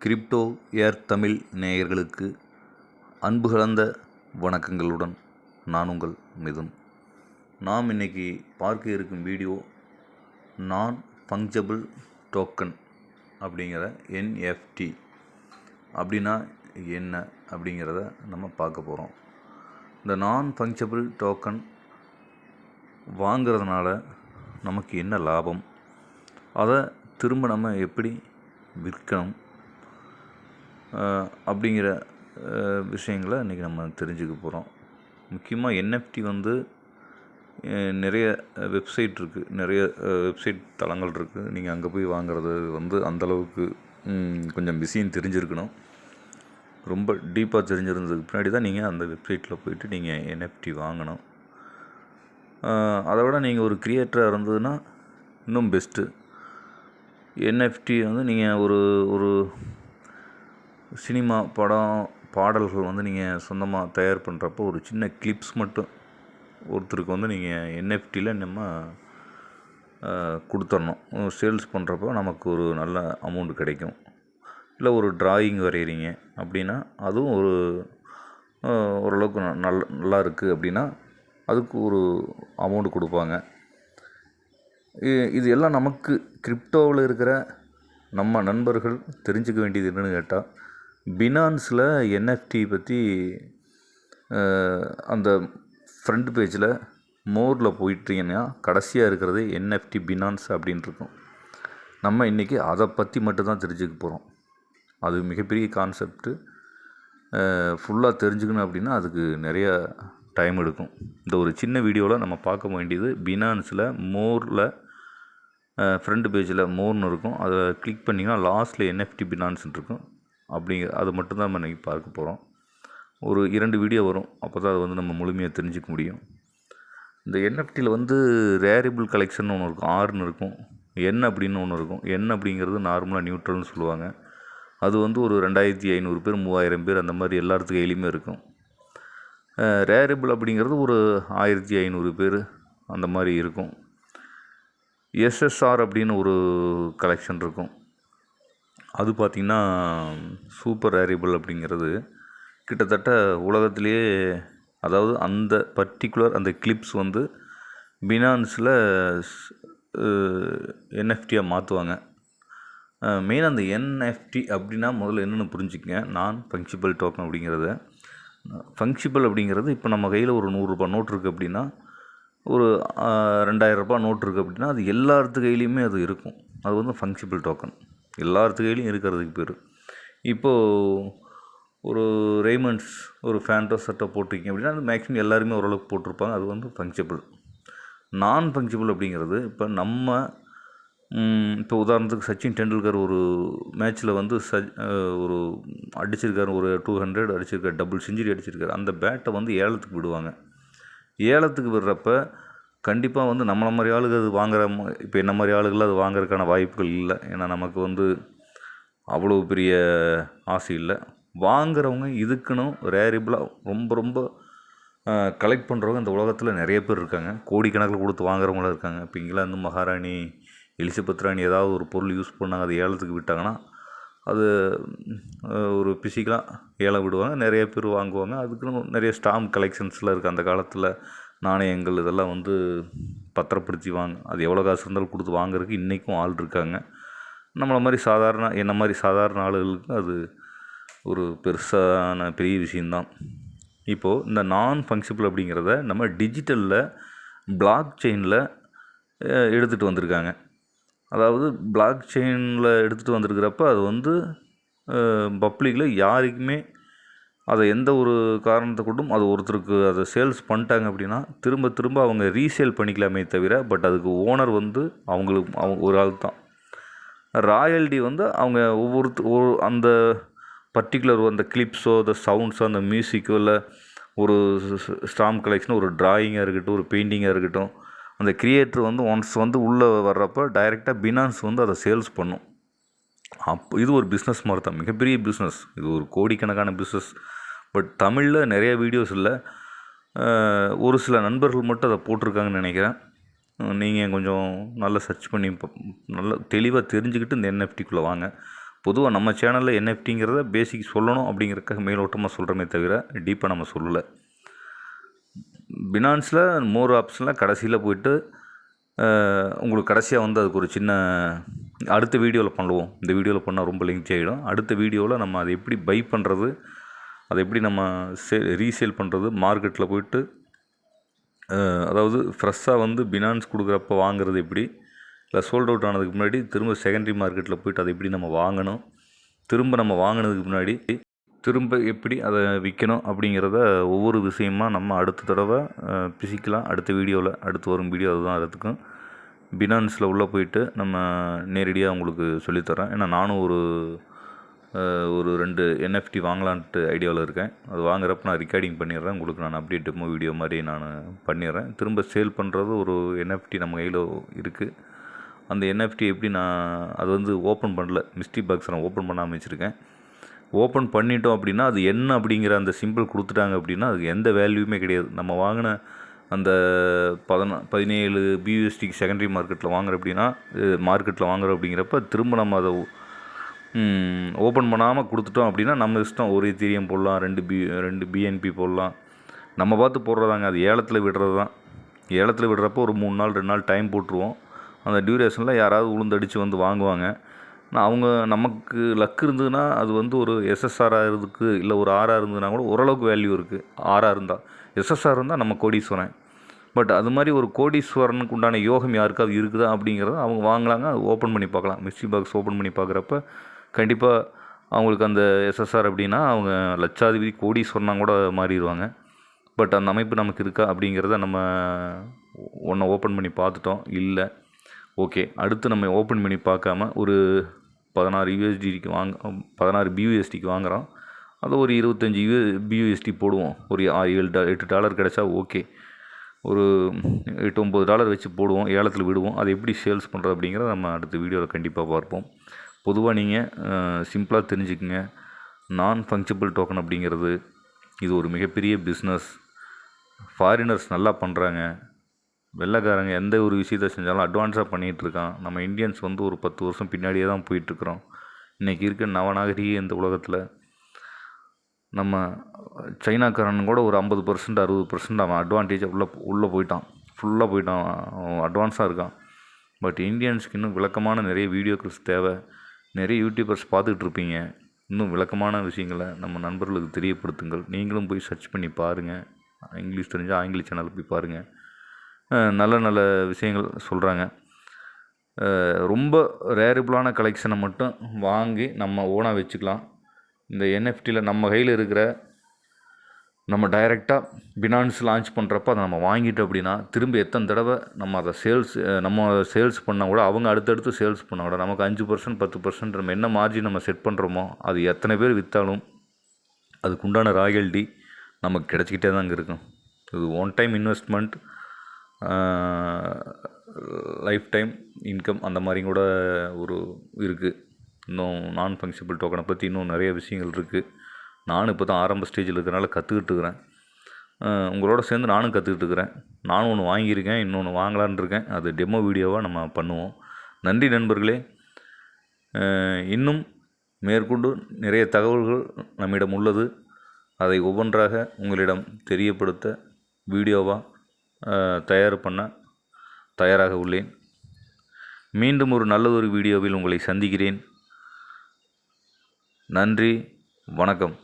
Crypto ஏர் தமிழ் நேயர்களுக்கு அன்பு கலந்த வணக்கங்களுடன் நான் உங்கள் மிதுன். நாம் இன்றைக்கி பார்க்க இருக்கும் வீடியோ நான் ஃபங்க்சபிள் டோக்கன் அப்படிங்கிற NFT அப்படின்னா என்ன அப்படிங்கிறத நம்ம பார்க்க போகிறோம். இந்த நான் ஃபங்க்சபிள் டோக்கன் வாங்கிறதுனால நமக்கு என்ன லாபம், அதை திரும்ப நம்ம எப்படி விற்கணும் அப்படிங்கிற விஷயங்களை இன்றைக்கி நம்ம தெரிஞ்சுக்க போகிறோம். முக்கியமாக NFT நிறைய வெப்சைட் இருக்குது, நிறைய வெப்சைட் தளங்கள் இருக்குது. நீங்கள் அங்கே போய் வாங்குறது அந்தளவுக்கு கொஞ்சம் பிஸின்னு தெரிஞ்சிருக்கணும். ரொம்ப டீப்பாக தெரிஞ்சிருந்ததுக்கு பின்னாடி தான் நீங்கள் அந்த வெப்சைட்டில் போய்ட்டு நீங்கள் NFT வாங்கணும். அதை விட நீங்கள் ஒரு கிரியேட்டராக இருந்ததுன்னா இன்னும் பெஸ்ட்டு. NFT நீங்கள் ஒரு சினிமா படம் பாடல்கள் நீங்கள் சொந்தமாக தயார் பண்ணுறப்போ ஒரு சின்ன கிளிப்ஸ் மட்டும் ஒருத்தருக்கு நீங்கள் NFTயில் நம்ம கொடுத்துடணும். சேல்ஸ் பண்ணுறப்போ நமக்கு ஒரு நல்ல அமௌண்ட் கிடைக்கும். இல்லை ஒரு டிராயிங் வரைகிறீங்க அப்படின்னா அதுவும் ஓரளவுக்கு நல்லா இருக்குது அப்படின்னா அதுக்கு ஒரு அமௌண்ட் கொடுப்பாங்க. இது எல்லாம் நமக்கு கிரிப்டோவில் இருக்கிற நம்ம நண்பர்கள் தெரிஞ்சுக்க வேண்டியது என்னென்னு கேட்டால், பினான்ஸில் NFT பற்றி அந்த ஃப்ரண்ட் பேஜில் மோரில் போயிட்டீங்கன்னா கடைசியாக இருக்கிறது NFT பினான்ஸ் அப்படின்னு இருக்கும். நம்ம இன்றைக்கி அதை பற்றி மட்டும்தான் தெரிஞ்சுக்க போகிறோம். அது மிகப்பெரிய கான்செப்ட்டு. ஃபுல்லாக தெரிஞ்சுக்கணும் அப்படின்னா அதுக்கு நிறைய டைம் எடுக்கும். இந்த ஒரு சின்ன வீடியோவில் நம்ம பார்க்க வேண்டியது பினான்ஸில் மோரில் ஃப்ரண்ட் பேஜில் மோர்னு இருக்கும். அதை கிளிக் பண்ணிங்கன்னா லாஸ்ட்டில் NFT பினான்ஸ்ன்னு இருக்கும். அது மட்டும்தான் நம்ம இன்றைக்கி பார்க்க போகிறோம். ஒரு 2 வீடியோ வரும், அப்போ தான் அது நம்ம முழுமையாக தெரிஞ்சிக்க முடியும். இந்த NFTயில் ரேரிபிள் கலெக்ஷன் ஒன்று இருக்கும், Rன்னு இருக்கும், N அப்படின்னு ஒன்று இருக்கும். N அப்படிங்கிறது நார்மலாக நியூட்ரல்னு சொல்லுவாங்க. அது ஒரு 2500 பேர் 3000 பேர் அந்த மாதிரி எல்லாத்துக்கு கையிலையுமே இருக்கும். ரேரிபிள் அப்படிங்கிறது ஒரு 1500 பேர் அந்த மாதிரி இருக்கும். SSR அப்படின்னு ஒரு கலெக்ஷன் இருக்கும். அது பார்த்திங்கன்னா சூப்பர் ரேரிபிள் அப்படிங்கிறது கிட்டத்தட்ட உலகத்திலேயே, அதாவது அந்த பர்டிகுலர் அந்த கிளிப்ஸ் பினான்ஸில் NFTயாக மாற்றுவாங்க. மெயின் அந்த NFT அப்படின்னா முதல்ல என்னென்னு புரிஞ்சுக்கங்க. நான் ஃபங்க்சிபிள் டோக்கன் அப்படிங்கிறத, ஃபங்க்சிபிள் அப்படிங்கிறது இப்போ நம்ம கையில் ஒரு 100 ரூபா நோட் இருக்குது அப்படின்னா, ஒரு 2000 ரூபா நோட் இருக்குது அப்படின்னா அது எல்லாத்து கையிலையுமே அது இருக்கும். அது ஃபங்க்சிபிள் டோக்கன் எல்லாத்து கையிலையும் இருக்கிறதுக்கு பேர். இப்போது ஒரு ரெய்மண்ட்ஸ் ஒரு ஃபேண்டோ சட்டை போட்டிருக்கீங்க அப்படின்னா அது மேக்ஸிமம் எல்லாருமே ஓரளவுக்கு போட்டிருப்பாங்க. அது ஃபங்க்சிபிள். நான் ஃபங்க்சிபிள் அப்படிங்கிறது இப்போ நம்ம இப்போ உதாரணத்துக்கு சச்சின் டெண்டுல்கர் ஒரு மேட்ச்சில் ஒரு அடிச்சிருக்காரு, ஒரு 200 அடிச்சிருக்காரு, டபுள் செஞ்சுரி அடிச்சிருக்காரு. அந்த பேட்டை ஏலத்துக்கு விடுவாங்க. ஏலத்துக்கு விடுறப்ப கண்டிப்பாக நம்மளை மாதிரி ஆளுகள் அது வாங்குற, இப்போ என்ன மாதிரி ஆளுகள் அது வாங்குறதுக்கான வாய்ப்புகள் இல்லை. ஏன்னா நமக்கு அவ்வளோ பெரிய ஆசை இல்லை. வாங்குறவங்க இதுக்குன்னு ரேரிபிளாக ரொம்ப கலெக்ட் பண்ணுறவங்க இந்த உலகத்தில் நிறைய பேர் இருக்காங்க. கோடிக்கணக்கில் கொடுத்து வாங்குறவங்களும் இருக்காங்க. இப்போ இங்கிலாந்து மகாராணி எலிசபெத் ராணி ஏதாவது ஒரு பொருள் யூஸ் பண்ணாங்க, அது ஏலத்துக்கு விட்டாங்கன்னா அது ஒரு பிசிக்கலாக ஏலம் விடுவாங்க, நிறைய பேர் வாங்குவாங்க. அதுக்குன்னு நிறைய ஸ்டாம்ப் கலெக்ஷன்ஸ்லாம் இருக்குது. அந்த காலத்தில் நாணயங்கள் இதெல்லாம் பத்திரப்படுத்தி அது எவ்வளோ காசு இருந்தாலும் கொடுத்து வாங்குறதுக்கு இன்றைக்கும் ஆள் இருக்காங்க. நம்மளை மாதிரி என்ன மாதிரி சாதாரண ஆளுகளுக்கு அது ஒரு பெரிய விஷயந்தான். இப்போது இந்த நான் ஃபங்க்சிபிள் அப்படிங்கிறத நம்ம டிஜிட்டலில் பிளாக் செயினில் எடுத்துகிட்டு வந்திருக்காங்க. அதாவது பிளாக் செயினில் எடுத்துகிட்டு வந்திருக்கிறப்ப அது பப்ளிக்கில் யாருக்குமே அதை எந்த ஒரு காரணத்தை கொண்டும் அது ஒருத்தருக்கு அதை சேல்ஸ் பண்ணிட்டாங்க அப்படின்னா திரும்ப அவங்க ரீசேல் பண்ணிக்கலாமே தவிர, பட் அதுக்கு ஓனர் அவங்க ஒரு ஆள் தான். ராயல்டி அவங்க அந்த பர்டிகுலர் அந்த கிளிப்ஸோ அந்த சவுண்ட்ஸோ அந்த மியூசிக்கோ இல்லை ஒரு ஸ்டாம்ப் கலெக்ஷனோ ஒரு டிராயிங்காக இருக்கட்டும், ஒரு பெயிண்டிங்காக இருக்கட்டும், அந்த கிரியேட்டர் ஒன்ஸ் உள்ளே வர்றப்போ டைரெக்டாக பினான்ஸ் அதை சேல்ஸ் பண்ணும். அப்போ இது ஒரு பிஸ்னஸ் மாதிரி தான், மிகப்பெரிய பிஸ்னஸ். இது ஒரு கோடிக்கணக்கான பிஸ்னஸ். பட் தமிழில் நிறைய வீடியோஸ் இல்லை, ஒரு சில நண்பர்கள் மட்டும் அதை போட்டிருக்காங்கன்னு நினைக்கிறேன். நீங்கள் கொஞ்சம் நல்லா சர்ச் பண்ணி நல்லா தெளிவாக தெரிஞ்சுக்கிட்டு இந்த NFTக்குள்ளே வாங்க. பொதுவாக நம்ம சேனலில் என்எஃப்டிங்கிறத பேசிக் சொல்லணும் அப்படிங்கிறதுக்காக மேலோட்டமாக சொல்கிறோமே தவிர டீப்பாக நம்ம சொல்லலை. பினான்ஸில் மோர் ஆப்ஷனில் கடைசியில் போய்ட்டு உங்களுக்கு கடைசியாக வந்து அதுக்கு ஒரு சின்ன அடுத்த வீடியோவில் பண்ணுவோம். இந்த வீடியோவில் பண்ணால் ரொம்ப லெங்தி ஆகிடும். அடுத்த வீடியோவில் நம்ம அதை எப்படி பை பண்ணுறது, அதை எப்படி நம்ம ரீசேல் பண்ணுறது, மார்க்கெட்டில் போய்ட்டு அதாவது ஃப்ரெஷ்ஷாக வந்து பினான்ஸ் கொடுக்குறப்ப வாங்குறது எப்படி, இல்லை சோல்ட் அவுட் ஆனதுக்கு முன்னாடி திரும்ப செகண்டரி மார்க்கெட்டில் போய்ட்டு அதை எப்படி நம்ம வாங்கணும், திரும்ப நம்ம வாங்கினதுக்கு முன்னாடி திரும்ப எப்படி அதை விற்கணும் அப்படிங்கிறத ஒவ்வொரு விஷயமாக நம்ம அடுத்த தடவை பிசிக்கலாக அடுத்த வீடியோவில் அடுத்து வரும் வீடியோ அதுதான். அதுக்கும் பினான்ஸில் உள்ளே போயிட்டு நம்ம நேரடியாக உங்களுக்கு சொல்லித்தரேன். ஏன்னா நானும் ஒரு 2 என்எஃப்டி வாங்கலான்ட்டு ஐடியாவில் இருக்கேன். அது வாங்குறப்ப நான் ரெக்கார்டிங் பண்ணிடுறேன். உங்களுக்கு நான் அப்டேட் டெமோ வீடியோ மாதிரி நான் பண்ணிடுறேன். திரும்ப சேல் பண்ணுறது ஒரு என்எஃப்டி நம்ம கையில் இருக்குது. அந்த என்எஃப்டி எப்படி அது வந்து ஓப்பன் பண்ணல, மிஸ்ட்ரி பாக்ஸ் நான் ஓப்பன் பண்ணாமல் வச்சுருக்கேன். ஓப்பன் பண்ணிட்டோம் அப்படின்னா அது என்ன அப்படிங்கிற அந்த சிம்பிள் கொடுத்துட்டாங்க அப்படின்னா அதுக்கு எந்த வேல்யூமே கிடையாது. நம்ம வாங்கின அந்த 17 பியூஎஸ்டிக்கு செகண்டரி மார்க்கெட்டில் வாங்குற அப்படின்னா மார்க்கெட்டில் வாங்குறோம் அப்படிங்கிறப்ப திரும்ப நம்ம அதை ஓப்பன் பண்ணாமல் கொடுத்துட்டோம் அப்படின்னா நம்ம இஷ்டம். ஒரு எத்தீரியம் போடலாம், 2 பிஎன்பி போடலாம், நம்ம பார்த்து போடுறதாங்க. அது ஏலத்தில் விடுறது தான். ஏலத்தில் விடுறப்போ ஒரு 3 நாள் 2 நாள் டைம் போட்டுருவோம். அந்த டியூரேஷனில் யாராவது உளுந்தடிச்சு வந்து வாங்குவாங்க. அவங்க நமக்கு லக் இருந்ததுன்னா அது வந்து ஒரு எஸ்எஸ்ஆராக இருக்குது, இல்லை ஒரு ஆராக இருந்ததுன்னா கூட ஓரளவுக்கு வேல்யூ இருக்குது. ஆராக இருந்தால், எஸ்எஸ்ஆர் இருந்தால் நம்ம கோடீஸ்வரன். பட் அது மாதிரி ஒரு கோடீஸ்வரனுக்கு உண்டான யோகம் யாருக்கு அது இருக்குதா அப்படிங்கிறத அவங்க வாங்கலாங்க. அது ஓப்பன் பண்ணி பார்க்கலாம். மிஸ்ட்ரி பாக்ஸ் ஓப்பன் பண்ணி பார்க்குறப்ப கண்டிப்பாக அவங்களுக்கு அந்த எஸ்எஸ்ஆர் அப்படின்னா அவங்க லட்சாதிபதி கோடீஸ்வரனாக கூட மாறிடுவாங்க. பட் அந்த அமைப்பு நமக்கு இருக்கா அப்படிங்கிறத நம்ம ஒன்றை ஓப்பன் பண்ணி பார்த்துட்டோம். இல்லை, ஓகே. அடுத்து நம்ம ஓப்பன் பண்ணி பார்க்காம ஒரு 16 பியூஎஸ்டிக்கு வாங்குகிறோம். அதை ஒரு 25 பியூஎஸ்டி போடுவோம். ஒரு $8 கிடச்சா ஓகே. ஒரு $8-9 வச்சு போடுவோம், ஏலத்தில் விடுவோம். அதை எப்படி சேல்ஸ் பண்ணுறது அப்படிங்கிறத நம்ம அடுத்த வீடியோவில் கண்டிப்பாக பார்ப்போம். பொதுவாக நீங்கள் சிம்பிளாக தெரிஞ்சுக்குங்க. நான் ஃபங்க்ஷபிள் டோக்கன் அப்படிங்கிறது இது ஒரு மிகப்பெரிய பிஸ்னஸ். ஃபாரினர்ஸ் நல்லா பண்ணுறாங்க. வெள்ளைக்காரங்க எந்த ஒரு விஷயத்தை செஞ்சாலும் அட்வான்ஸாக பண்ணிகிட்ருக்கான். நம்ம இந்தியன்ஸ் வந்து ஒரு 10 வருஷம் பின்னாடியே தான் போயிட்டுருக்குறோம். இன்றைக்கி இருக்க நவநாகரிக இந்த உலகத்தில் நம்ம சைனாக்காரன் கூட ஒரு 50% 60% அவன் அட்வான்டேஜாக உள்ளே போயிட்டான். ஃபுல்லாக போயிட்டான், அவன் அட்வான்ஸாக இருக்கான். பட் இந்தியன்ஸுக்கு இன்னும் விளக்கமான நிறைய வீடியோக்கள் தேவை. நிறைய யூடியூபர்ஸ் பார்த்துக்கிட்டு இருப்பீங்க. இன்னும் விளக்கமான விஷயங்களை நம்ம நண்பர்களுக்கு தெரியப்படுத்துங்கள். நீங்களும் போய் சர்ச் பண்ணி பாருங்கள். இங்கிலீஷ் தெரிஞ்சால் ஆங்கில சேனலில் போய் பாருங்கள். நல்ல நல்ல விஷயங்கள் சொல்கிறாங்க. ரொம்ப ரேரபிளான கலெக்ஷனை மட்டும் வாங்கி நம்ம ஓனாக வச்சுக்கலாம். இந்த என்எஃப்டியில் நம்ம கையில் இருக்கிற நம்ம டைரெக்டாக பினான்ஸ் லான்ச் பண்ணுறப்ப அதை நம்ம வாங்கிட்டோம் அப்படின்னா திரும்ப எத்தனை தடவை நம்ம அதை சேல்ஸ் பண்ணால் கூட அவங்க அடுத்தடுத்து சேல்ஸ் பண்ணால் கூட நமக்கு 5% 10% நம்ம என்ன மார்ஜின் நம்ம செட் பண்ணுறோமோ அது எத்தனை பேர் விற்றாலும் அதுக்குண்டான ராயல்டி நமக்கு கிடச்சிக்கிட்டே தாங்க இருக்கும். இது one time investment, life time income அந்த மாதிரி கூட ஒரு இருக்குது. இன்னும் நான் ஃபங்க்ஷபிள் டோக்கனை பற்றி இன்னும் நிறைய விஷயங்கள் இருக்குது. நானும் இப்போ தான் ஆரம்ப ஸ்டேஜில் இருக்கிறனால கற்றுக்கிட்டு இருக்கிறேன். உங்களோட சேர்ந்து நானும் கற்றுக்கிட்டு இருக்கிறேன். நானும் ஒன்று வாங்கியிருக்கேன், இன்னொன்று வாங்கலான்னு இருக்கேன். அது டெமோ வீடியோவாக நம்ம பண்ணுவோம். நன்றி நண்பர்களே. இன்னும் மேற்கொண்டு நிறைய தகவல்கள் நம்மிடம் உள்ளது. அதை ஒவ்வொன்றாக உங்களிடம் தெரியப்படுத்த வீடியோவாக தயாராக உள்ளேன். மீண்டும் ஒரு நல்லதொரு வீடியோவில் உங்களை சந்திக்கிறேன். நன்றி, வணக்கம்.